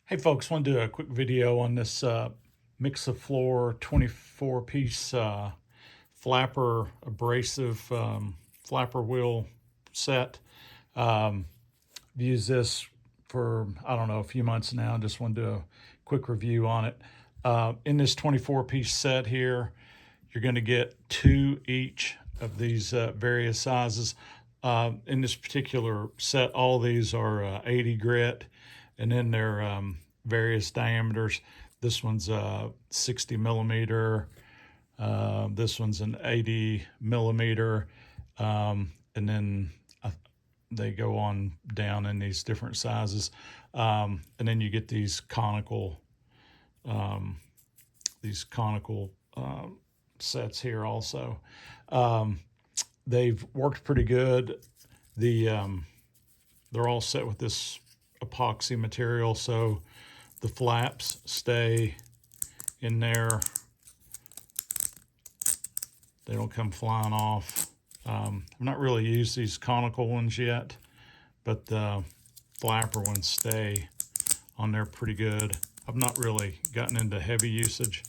Hey folks, want to do a quick video on this Mixiflor 24-piece flapper abrasive flapper wheel set. I've used this for, I don't know, a few months now. Just want to do a quick review on it. In this 24-piece set here, you're going to get 2 each of these various sizes. In this particular set, all these are 80 grit, and then they're various diameters. This one's 60 millimeter. This one's an 80 millimeter. And then they go on down in these different sizes. And then you get these conical sets here also. They've worked pretty good. They're all set with this epoxy material, so the flaps stay in there. They don't come flying off. I've not really used these conical ones yet, but the flapper ones stay on there pretty good. I've not really gotten into heavy usage.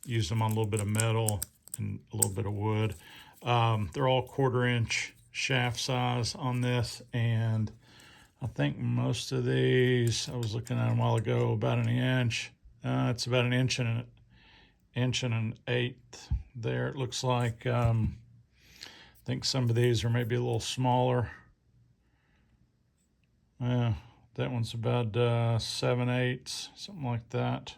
Used them on a little bit of metal and a little bit of wood. They're all 1/4 inch shaft size on this, and I think most of these, I was looking at them a while ago, about an inch. It's about an inch and an eighth there, it looks like. I think some of these are maybe a little smaller. That one's about 7/8, something like that.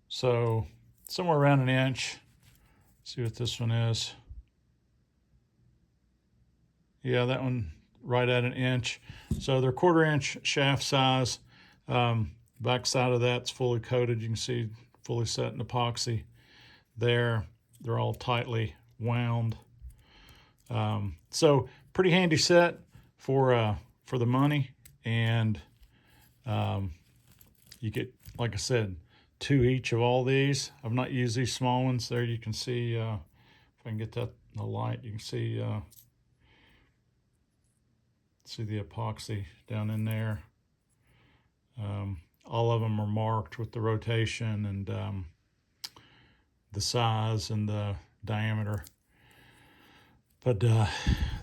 So somewhere around an inch. See what this one is. Yeah, that one right at an inch. So they're 1/4 inch shaft size. Back side of that's fully coated. You can see fully set in epoxy there. They're all tightly wound. So pretty handy set for the money. And you get, like I said, 2 each of all these. I've not used these small ones. There you can see, if I can get that in the light, you can see the epoxy down in there. All of them are marked with the rotation and the size and the diameter. But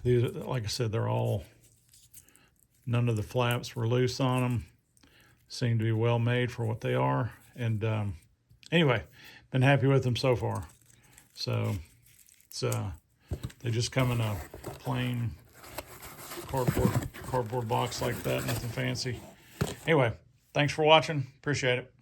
these, like I said, they're all, none of the flaps were loose on them. Seem to be well made for what they are. And anyway, been happy with them so far. So it's they just come in a plain cardboard box like that, nothing fancy. Anyway, thanks for watching. Appreciate it.